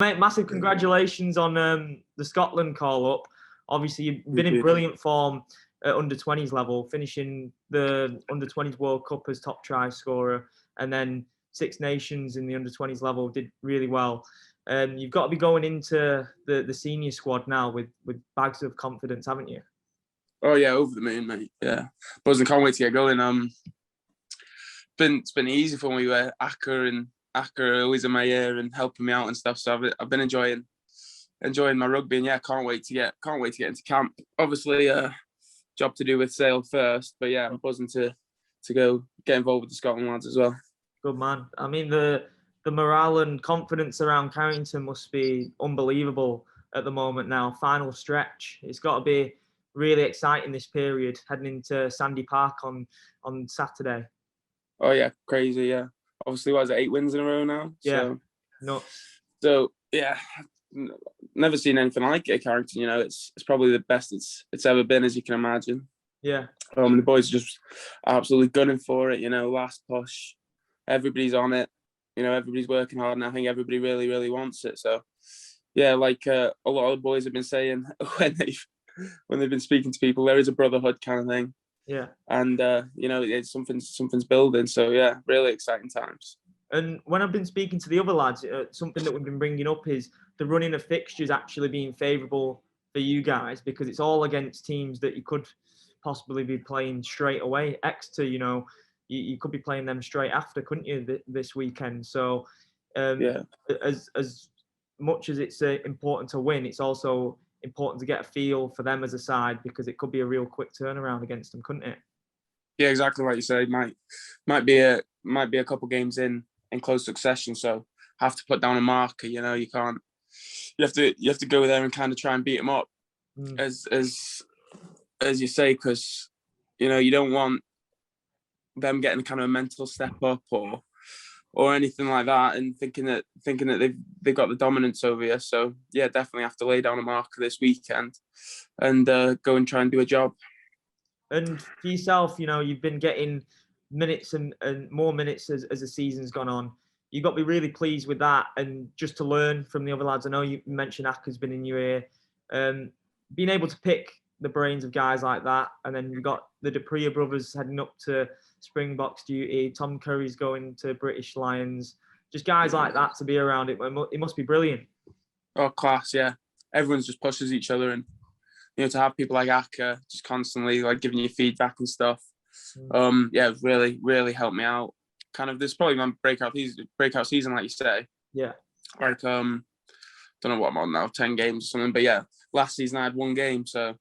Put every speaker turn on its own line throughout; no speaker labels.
Mate, massive congratulations on the Scotland call up. Obviously, you've been in brilliant form at under 20s level, finishing the under 20s World Cup as top try scorer, and then Six Nations in the under 20s level did really well. You've got to be going into the senior squad now with bags of confidence, haven't you?
Oh yeah, over the moon, mate. Yeah, buzzing. Can't wait to get going. It's been easy for me with Akker always in my ear and helping me out and stuff. So I've been enjoying my rugby, and yeah, can't wait to get into camp. Obviously, job to do with Sale first, but yeah, I'm buzzing to go get involved with the Scotland lads as well.
Good man. I mean, the morale and confidence around Carrington must be unbelievable at the moment now. Final stretch. It's got to be really exciting this period heading into Sandy Park on Saturday.
Oh yeah, crazy. Yeah, obviously, was it 8 wins in a row now?
Yeah, nuts.
So yeah, never seen anything like it at Carrington. You know, it's probably the best it's ever been, as you can imagine.
Yeah.
The boys are just absolutely gunning for it. You know, last push, everybody's on it. You know, everybody's working hard, and I think everybody really, really wants it. So yeah, like a lot of the boys have been saying when they've been speaking to people, there is a brotherhood kind of thing.
Yeah.
And you know, it's something's building. So yeah, really exciting times.
And when I've been speaking to the other lads, something that we've been bringing up is the running of fixtures actually being favourable for you guys, because it's all against teams that you could possibly be playing straight away. Exeter, you know, you could be playing them straight after, couldn't you, this weekend? So
Yeah.
As much as it's important to win, it's also important to get a feel for them as a side, because it could be a real quick turnaround against them, couldn't it?
Yeah, exactly like you say. Might be a couple games in close succession, so have to put down a marker. You know, you can't. You have to go there and kind of try and beat them up, as you say, because you know you don't want them getting kind of a mental step up or anything like that, and thinking that they've got the dominance over you. So yeah, definitely have to lay down a marker this weekend and go and try and do a job.
And for yourself, you know, you've been getting minutes and more minutes as the season's gone on. You've got to be really pleased with that, and just to learn from the other lads. I know you mentioned Akker's been in your ear. Being able to pick the brains of guys like that, and then you've got the Dupree brothers heading up to Springboks duty. Tom Curry's going to British Lions. Just guys like that to be around it must be brilliant.
Oh, class, yeah. Everyone's just pushes each other, and you know, to have people like Akker just constantly like giving you feedback and stuff. Yeah, really, really helped me out. Kind of, this is probably my breakout season, like you say.
Yeah.
Like, don't know what I'm on now, 10 games or something. But yeah, last season I had 1 game, so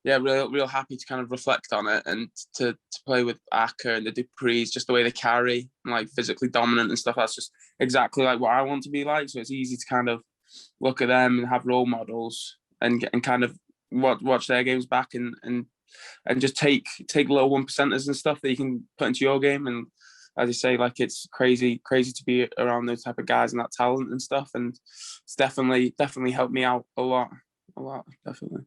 yeah, real happy to kind of reflect on it and to play with Akker and the Duprees, just the way they carry and like physically dominant and stuff. That's just exactly like what I want to be like. So it's easy to kind of look at them and have role models and kind of watch their games back and just take little 1%ers and stuff that you can put into your game. And as you say, like, it's crazy to be around those type of guys and that talent and stuff. And it's definitely helped me out a lot, definitely.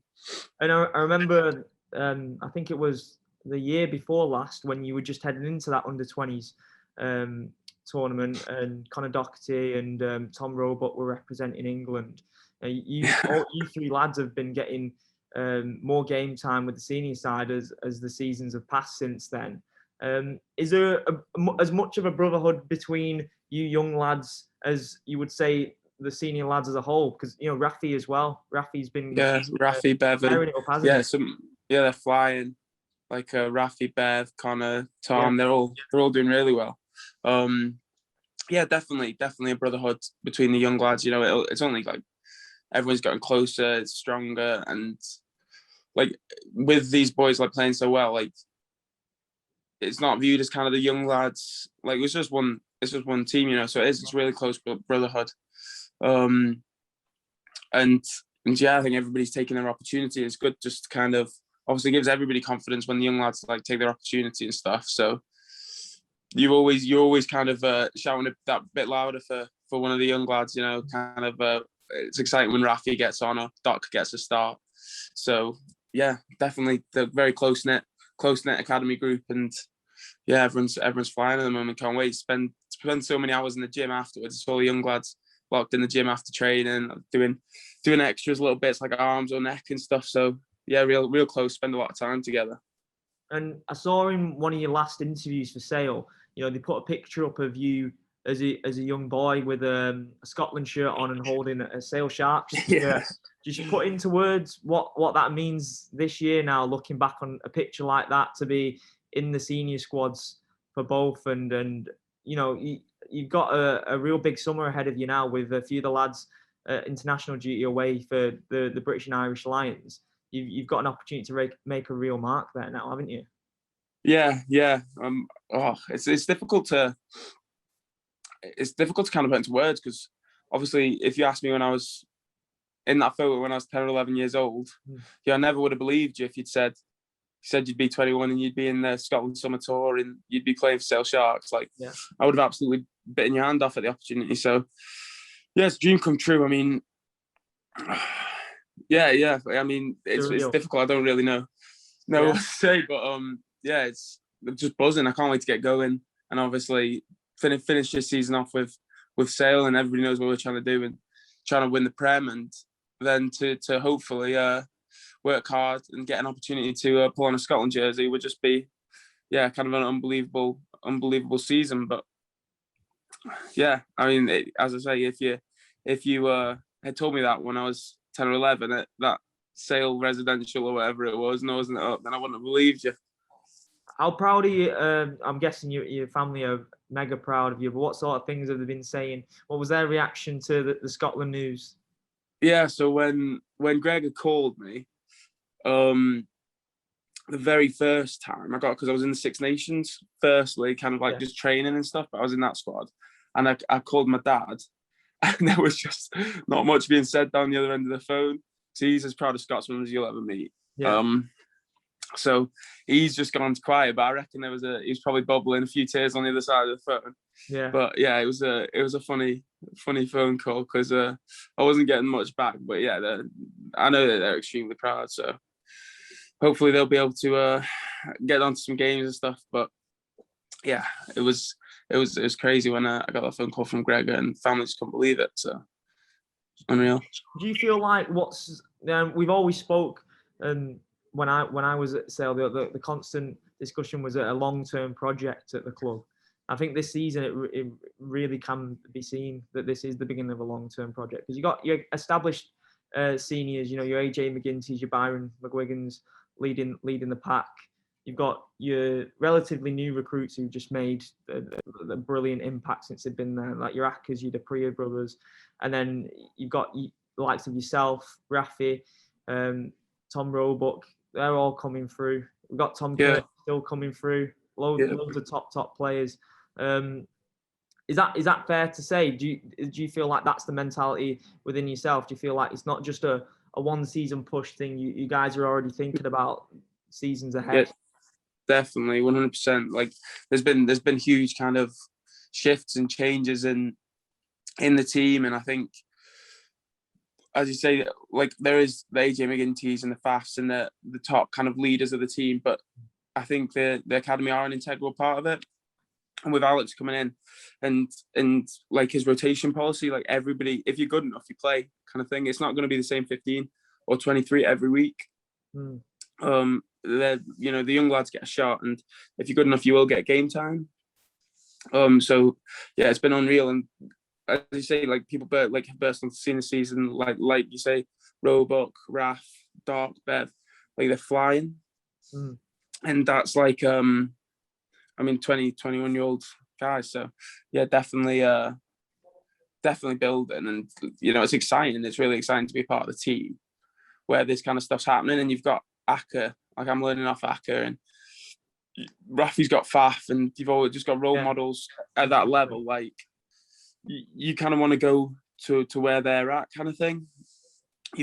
And I remember, I think it was the year before last when you were just heading into that under 20s tournament, and Conor Doherty and Tom Roebuck were representing England. You 3 lads have been getting more game time with the senior side as the seasons have passed since then. Is there as much of a brotherhood between you young lads as you would say the senior lads as a whole? Because you know Rafi as well. Rafi's been
Rafi, Bevan, they're flying. Like Rafi, Bev, Connor, Tom, they're all doing really well. Yeah, definitely a brotherhood between the young lads. You know, it's only like everyone's getting closer, it's stronger, and like with these boys like playing so well, like it's not viewed as kind of the young lads. Like it's just one team, you know. So it's really close brotherhood. And yeah, I think everybody's taking their opportunity. It's good, just kind of obviously gives everybody confidence when the young lads like take their opportunity and stuff. So you're always kind of shouting that bit louder for one of the young lads, you know. Kind of it's exciting when Rafi gets on or Doc gets a start. So yeah, definitely the very close knit academy group, and yeah, everyone's flying at the moment. Can't wait to spend so many hours in the gym afterwards. It's all the young lads locked in the gym after training, doing extras, little bits like arms or neck and stuff. So yeah, real close. Spend a lot of time together.
And I saw in one of your last interviews for Sale, they put a picture up of you as a young boy with a Scotland shirt on and holding a Sale Sharks shirt. Just put into words what that means this year now, looking back on a picture like that, to be in the senior squads for both. And you've got a real big summer ahead of you now with a few of the lads international duty away for the British and Irish Lions. You've got an opportunity to make a real mark there now, haven't you?
Yeah. It's difficult to kind of put into words, because obviously, if you asked me when I was in that photo when I was 10 or 11 years old, I never would have believed you if you'd said you'd be 21 and you'd be in the Scotland summer tour and you'd be playing for Sale Sharks. I would have absolutely bitten your hand off at the opportunity. So yeah, it's a dream come true. I mean, yeah. I mean, it's difficult. I don't really know what to say, but it's just buzzing. I can't wait to get going, and obviously finish this season off with Sale, and everybody knows what we're trying to do and trying to win the Prem, and then to hopefully work hard and get an opportunity to pull on a Scotland jersey would just be kind of an unbelievable season. But yeah, I mean, as I say, if you had told me that when I was 10 or 11 at that Sale residential or whatever it was, and I wasn't up, then I wouldn't have believed you.
How proud are you? I'm guessing your family are mega proud of you, but what sort of things have they been saying? What was their reaction to the Scotland news?
Yeah, so when Greg had called me, the very first time because I was in the Six Nations, firstly, kind of just training and stuff, but I was in that squad, and I called my dad, and there was just not much being said down the other end of the phone. So he's as proud a Scotsman as you'll ever meet. Yeah. So he's just gone quiet, but I reckon he was probably bubbling, a few tears on the other side of the phone.
Yeah.
But yeah, it was a funny phone call, because I wasn't getting much back. But yeah, I know that they're extremely proud. So hopefully they'll be able to get onto some games and stuff. But yeah, it was crazy when I got that phone call from Greg, and family just couldn't believe it. So unreal.
Do you feel like we've always spoke, when I was at Sale, the constant discussion was a long-term project at the club. I think this season it really can be seen that this is the beginning of a long-term project, because you got your established seniors, your AJ McGinty's, your Byron McGuigan's leading the pack. You've got your relatively new recruits who just made a brilliant impact since they've been there, like your Akkers, your Dupree brothers, and then you've got the likes of yourself, Rafi, Tom Roebuck. They're all coming through. We've got Tom Curtis still coming through. Loads of top players. Is that fair to say? Do you feel like that's the mentality within yourself? Do you feel like it's not just a one season push thing? You guys are already thinking about seasons ahead.
Yeah, definitely, 100%. Like there's been huge kind of shifts and changes in the team, and I think, as you say, like there is the AJ McGinty's and the Fafs and the top kind of leaders of the team, but I think the academy are an integral part of it. And with Alex coming in and like his rotation policy, like everybody, if you're good enough, you play kind of thing. It's not going to be the same 15 or 23 every week. The young lads get a shot, and if you're good enough, you will get game time. So yeah, it's been unreal. And as you say, like people have burst onto the scene this season, like you say, Roebuck, Raf, Dark, Bev, like they're flying. And that's like 20, 21-year-old guys. So yeah, definitely building, and it's exciting. It's really exciting to be part of the team where this kind of stuff's happening. And you've got Akker, like I'm learning off Akker, and Rafi's got Faf, and you've always just got role models at that level. Like you kind of want to go to where they're at, kind of thing.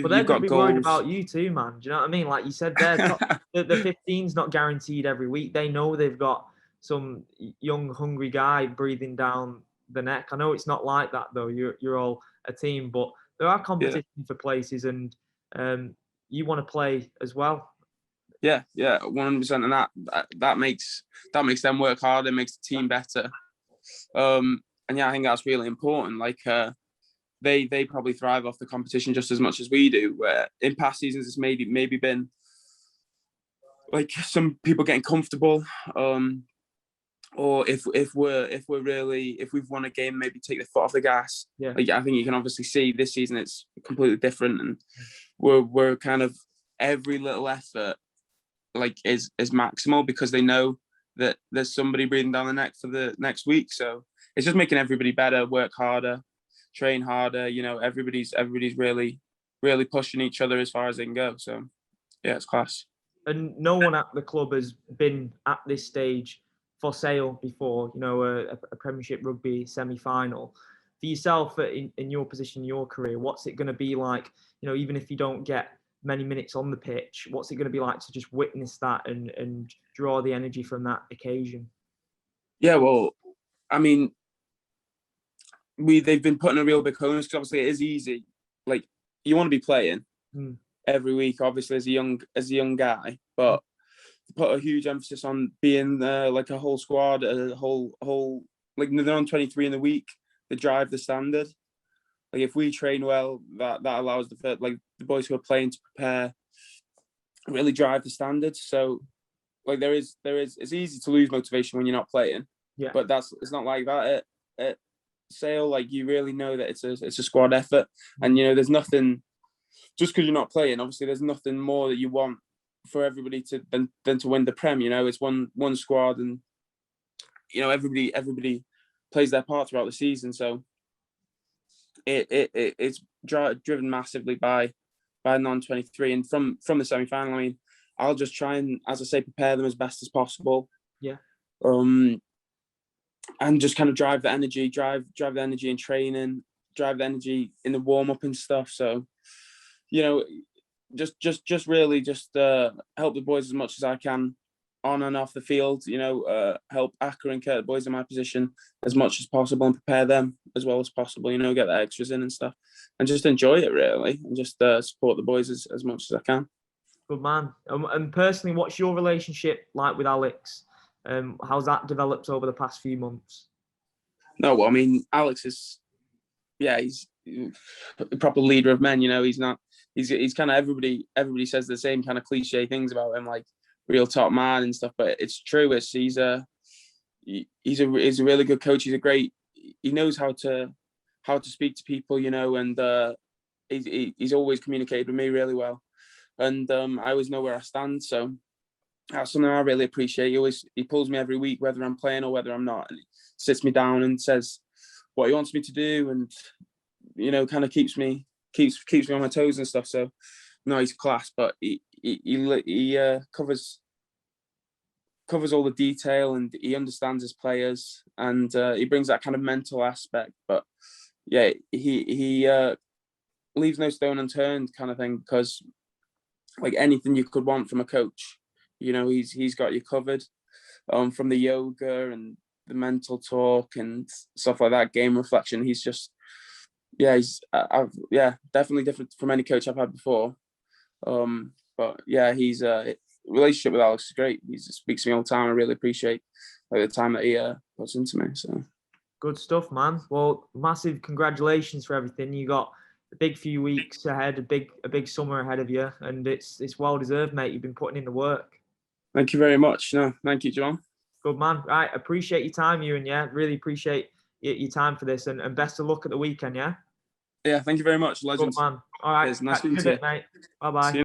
But they're going to be worried about you too, man. Do you know what I mean? Like you said, the 15's not guaranteed every week. They know they've got some young, hungry guy breathing down the neck. I know it's not like that though. You're all a team, but there are competition for places, and you want to play as well.
Yeah, 100%, and that makes them work hard. It makes the team better. And yeah, I think that's really important. Like they probably thrive off the competition just as much as we do. Where in past seasons it's maybe been like some people getting comfortable, or if we've won a game, maybe take the foot off the gas.
Yeah.
Like I think you can obviously see this season it's completely different, and we're kind of every little effort like is maximal because they know that there's somebody breathing down the neck for the next week. So it's just making everybody better, work harder, train harder. You know, everybody's really pushing each other as far as they can go. So yeah, it's class.
And no one at the club has been at this stage for sale before, you know, a Premiership Rugby semi-final. For yourself, in your position, your career, what's it going to be like, you know, even if you don't get many minutes on the pitch, what's it going to be like to just witness that and draw the energy from that occasion?
Yeah, well, I mean, they've been putting a real big onus because obviously it is easy. Like you want to be playing every week, obviously as a young guy, but put a huge emphasis on being like a whole squad, a whole like they're on 23 in the week. They drive the standard. Like if we train well, that allows the boys who are playing to prepare, really drive the standards. So like there is it's easy to lose motivation when you're not playing.
Yeah.
But it's not like that at Sale. Like you really know that it's a squad effort, and you know there's nothing just because you're not playing. Obviously, there's nothing more that you want for everybody than to win the Prem. You know, it's one squad, and you know everybody plays their part throughout the season. So it's driven massively by non-23, and from the semi-final. I mean, I'll just try and, as I say, prepare them as best as possible.
Yeah.
And just kind of drive the energy in training, drive the energy in the warm-up and stuff. So, you know, just really help the boys as much as I can on and off the field, you know, help Akker and Kurt, the boys in my position, as much as possible and prepare them as well as possible, you know, get the extras in and stuff and just enjoy it really and just support the boys as much as I can.
Good man. And personally, what's your relationship like with Alex? How's that developed over the past few months?
No, well, I mean, Alex is, yeah, he's a proper leader of men, you know, he's kind of, everybody says the same kind of cliche things about him, like real top man and stuff, but it's true. He's a really good coach. He knows how to speak to people, you know, and he's always communicated with me really well, and I always know where I stand. So that's something I really appreciate. He pulls me every week, whether I'm playing or whether I'm not, and he sits me down and says what he wants me to do, and you know, kind of keeps me on my toes and stuff. So no, he's class, but he covers all the detail, and he understands his players, and he brings that kind of mental aspect. But yeah, he leaves no stone unturned, kind of thing, because like anything you could want from a coach, you know, he's got you covered. From the yoga and the mental talk and stuff like that, game reflection. He's just, he's definitely different from any coach I've had before. But yeah, he's relationship with Alex is great. He speaks to me all the time. I really appreciate the time that he puts into me. So
good stuff, man. Well, massive congratulations for everything. You got a big few weeks ahead, a big summer ahead of you, and it's well deserved, mate. You've been putting in the work.
Thank you very much. No, thank you, Jamal.
Good man. Right, appreciate your time, Ewan. Yeah, really appreciate your time for this, and best of luck at the weekend. Yeah.
Yeah, thank you very much, legend.
Good man. All right,
Nice to meet you,
mate. Bye bye.